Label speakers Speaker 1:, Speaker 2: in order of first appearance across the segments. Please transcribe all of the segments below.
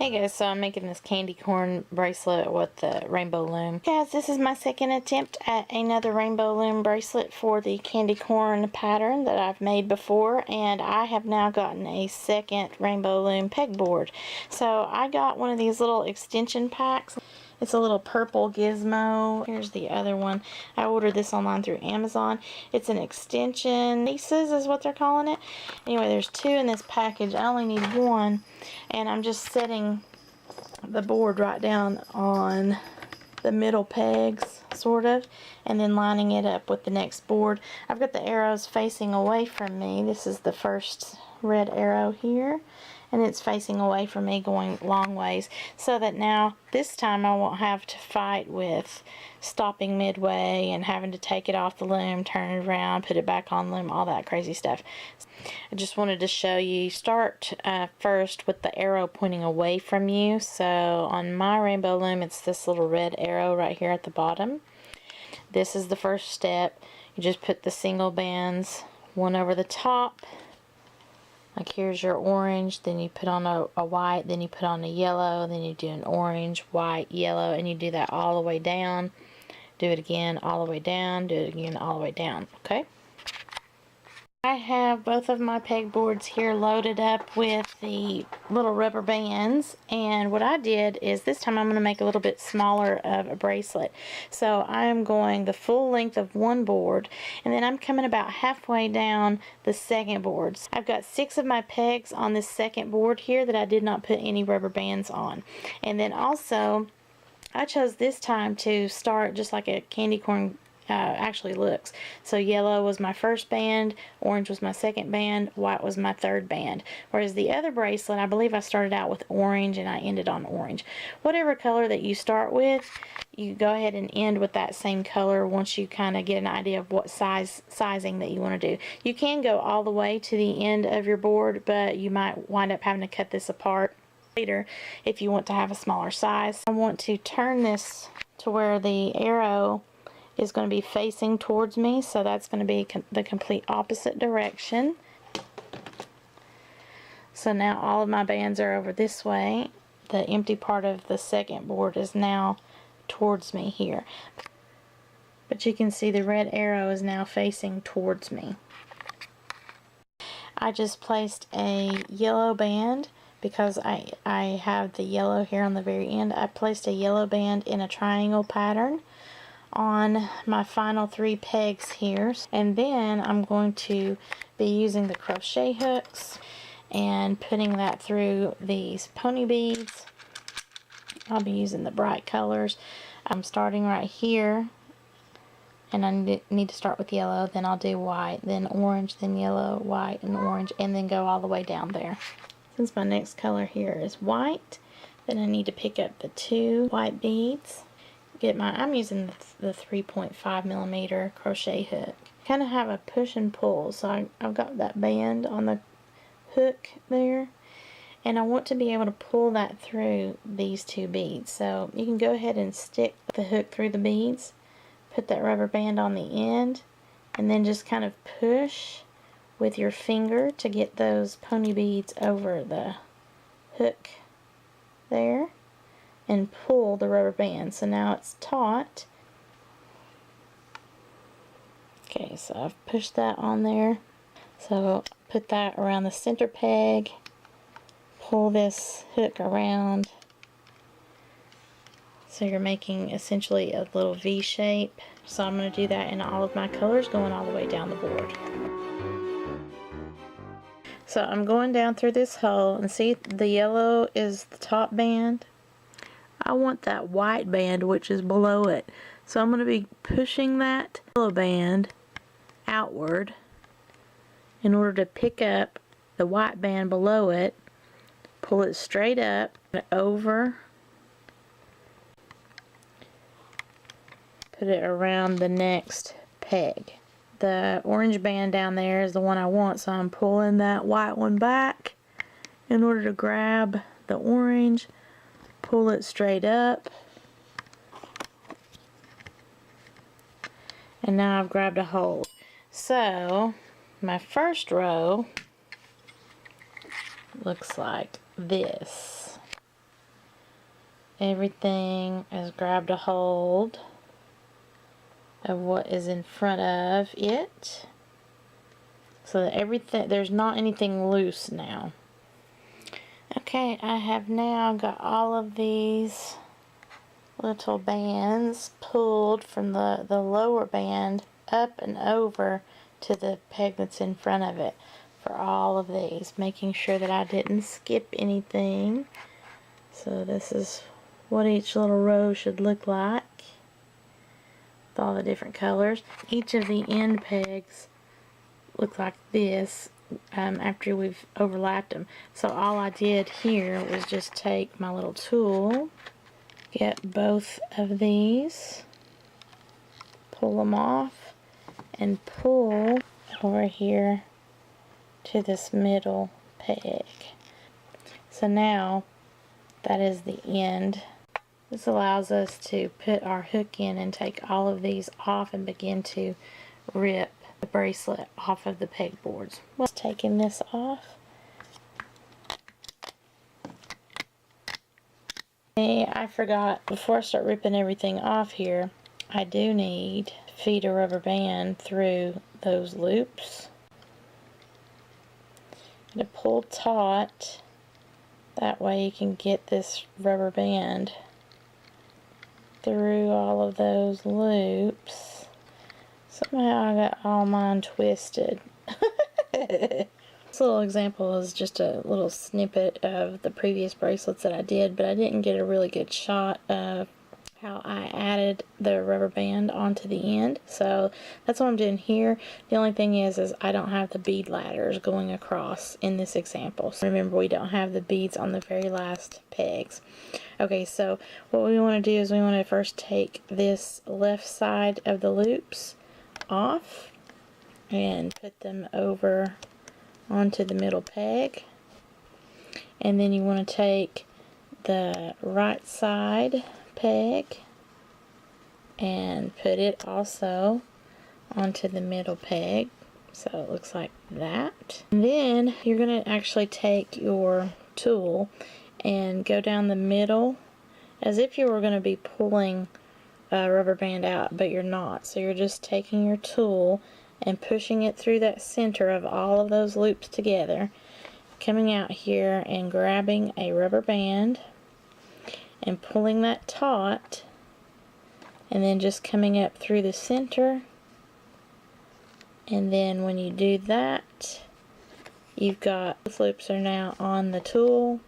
Speaker 1: Hey guys, so I'm making this candy corn bracelet with the Rainbow Loom. Guys, this is my second attempt at another Rainbow Loom bracelet for the candy corn pattern that I've made before, and I have now gotten a second Rainbow Loom pegboard. So I got one of these little extension packs. It's a little purple gizmo. Here's the other one. I ordered this online through Amazon. It's an extension pieces is what they're calling it. Anyway, there's two in this package. I only need one, and I'm just setting the board right down on the middle pegs, sort of, and then lining it up with the next board. I've got the arrows facing away from me. This is the first red arrow here, and it's facing away from me going long ways, so that now this time I won't have to fight with stopping midway and having to take it off the loom, turn it around, put it back on loom, all that crazy stuff. I just wanted to show you, start first with the arrow pointing away from you. So on my Rainbow Loom, it's this little red arrow right here at the bottom. This is the first step. You just put the single bands one over the top. Like here's your orange, then you put on a white, then you put on a yellow, then you do an orange, white, yellow, and you do that all the way down. Do it again all the way down, do it again all the way down, okay? I have both of my pegboards here loaded up with the little rubber bands, and what I did is this time I'm going to make a little bit smaller of a bracelet. So I'm going the full length of one board, and then I'm coming about halfway down the second board. I've got 6 of my pegs on this second board here that I did not put any rubber bands on. And then also I chose this time to start just like a candy corn actually looks. So yellow was my first band, orange was my second band, white was my third band. Whereas the other bracelet, I believe I started out with orange and I ended on orange. Whatever color that you start with, you go ahead and end with that same color once you kind of get an idea of what sizing that you want to do. You can go all the way to the end of your board, but you might wind up having to cut this apart later if you want to have a smaller size. I want to turn this to where the arrow is going to be facing towards me, so that's going to be the complete opposite direction. So now all of my bands are over this way. The empty part of the second board is now towards me here, but you can see the red arrow is now facing towards me. I just placed a yellow band because I have the yellow here on the very end. I placed a yellow band in a triangle pattern on my final 3 pegs here, and then I'm going to be using the crochet hooks and putting that through these pony beads. I'll be using the bright colors. I'm starting right here, and I need to start with yellow, then I'll do white, then orange, then yellow, white, and orange, and then go all the way down there. Since my next color here is white, then I need to pick up the 2 white beads. I'm using the 3.5 millimeter crochet hook. Kind of have a push and pull, so I've got that band on the hook there, and I want to be able to pull that through these 2 beads. So you can go ahead and stick the hook through the beads, put that rubber band on the end, and then just kind of push with your finger to get those pony beads over the hook there, and pull the rubber band. So now it's taut. Okay, so I've pushed that on there. So put that around the center peg, pull this hook around. So you're making essentially a little V shape. So I'm going to do that in all of my colors going all the way down the board. So I'm going down through this hole, and see the yellow is the top band. I want that white band which is below it. So I'm going to be pushing that yellow band outward in order to pick up the white band below it, pull it straight up and over, put it around the next peg. The orange band down there is the one I want, so I'm pulling that white one back in order to grab the orange, pull it straight up, and now I've grabbed a hold. So my first row looks like this. everything has grabbed a hold of what is in front of it, so that everything, there's not anything loose now. Okay, I have now got all of these little bands pulled from the lower band up and over to the peg that's in front of it for all of these, making sure that I didn't skip anything. So this is what each little row should look like with all the different colors. Each of the end pegs look like this after we've overlapped them. So all I did here was just take my little tool, get both of these, pull them off, and pull over here to this middle peg. So now that is the end. This allows us to put our hook in and take all of these off and begin to rip the bracelet off of the pegboards. Just taking this off. Hey, I forgot, before I start ripping everything off here, I do need to feed a rubber band through those loops. To pull taut, that way you can get this rubber band through all of those loops. Somehow I got all mine twisted. This little example is just a little snippet of the previous bracelets that I did, but I didn't get a really good shot of how I added the rubber band onto the end. So that's what I'm doing here. The only thing is I don't have the bead ladders going across in this example. So remember, we don't have the beads on the very last pegs. Okay, so what we want to do is we want to first take this left side of the loops off and put them over onto the middle peg, and then you want to take the right side peg and put it also onto the middle peg, so it looks like that. And then you're going to actually take your tool and go down the middle as if you were going to be pulling a rubber band out, but you're not. So you're just taking your tool and pushing it through that center of all of those loops together, coming out here and grabbing a rubber band and pulling that taut, and then just coming up through the center. And then when you do that, you've got, those loops are now on the tool,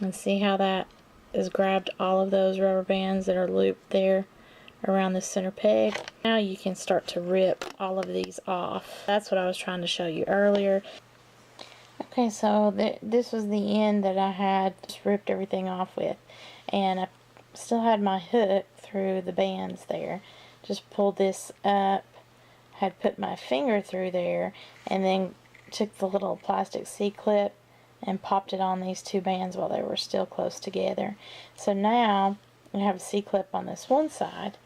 Speaker 1: and see how that has grabbed all of those rubber bands that are looped there around the center peg. Now you can start to rip all of these off. That's what I was trying to show you earlier. Okay, so this was the end that I had just ripped everything off with, and I still had my hook through the bands there. Just pulled this up, had put my finger through there, and then took the little plastic C-clip and popped it on these two bands while they were still close together. So now I have a C-clip on this one side,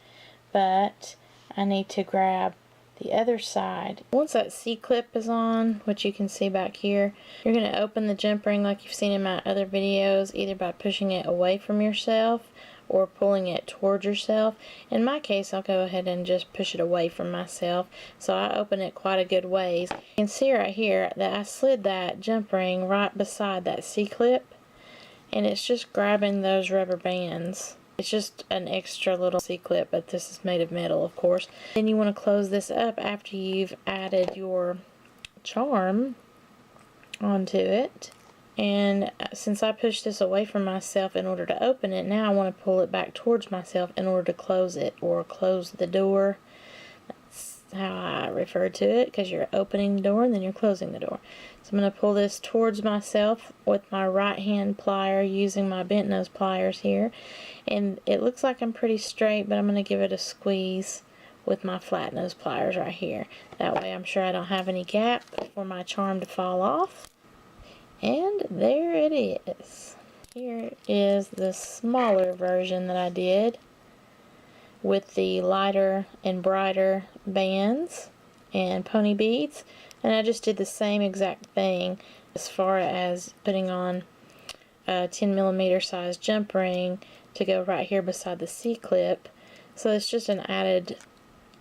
Speaker 1: but I need to grab the other side. Once that C-clip is on, which you can see back here, you're going to open the jump ring like you've seen in my other videos, either by pushing it away from yourself or pulling it towards yourself. In my case, I'll go ahead and just push it away from myself, so I open it quite a good ways. You can see right here that I slid that jump ring right beside that C-clip, and it's just grabbing those rubber bands. It's just an extra little C-clip, but this is made of metal, of course. Then you want to close this up after you've added your charm onto it. And since I pushed this away from myself in order to open it, now I want to pull it back towards myself in order to close it, or close the door. That's how I refer to it, because you're opening the door and then you're closing the door. So I'm going to pull this towards myself with my right hand plier using my bent nose pliers here. And it looks like I'm pretty straight, but I'm going to give it a squeeze with my flat nose pliers right here. That way I'm sure I don't have any gap for my charm to fall off. And there it is. Here is the smaller version that I did with the lighter and brighter bands and pony beads. And I just did the same exact thing as far as putting on a 10mm size jump ring to go right here beside the C-clip. So it's just an added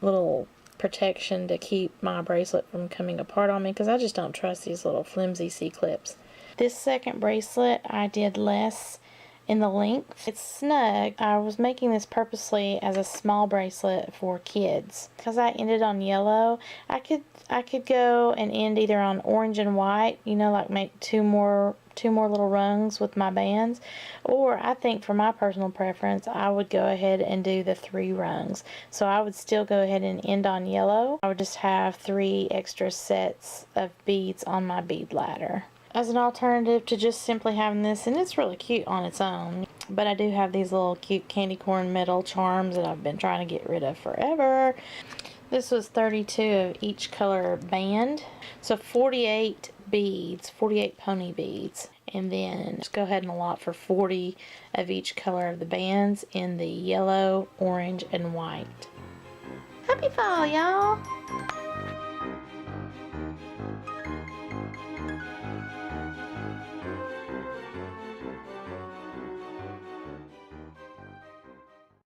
Speaker 1: little protection to keep my bracelet from coming apart on me, because I just don't trust these little flimsy C-clips. This second bracelet I did less in the length. It's snug. I was making this purposely as a small bracelet for kids. Because I ended on yellow, I could go and end either on orange and white, you know, like make two more little rungs with my bands, or I think for my personal preference I would go ahead and do the 3 rungs. So I would still go ahead and end on yellow. I would just have 3 extra sets of beads on my bead ladder as an alternative to just simply having this, and it's really cute on its own. But I do have these little cute candy corn metal charms that I've been trying to get rid of forever. This was 32 of each color band, so 48 beads, 48 pony beads, and then just go ahead and allot for 40 of each color of the bands in the yellow, orange, and white. Happy fall, y'all!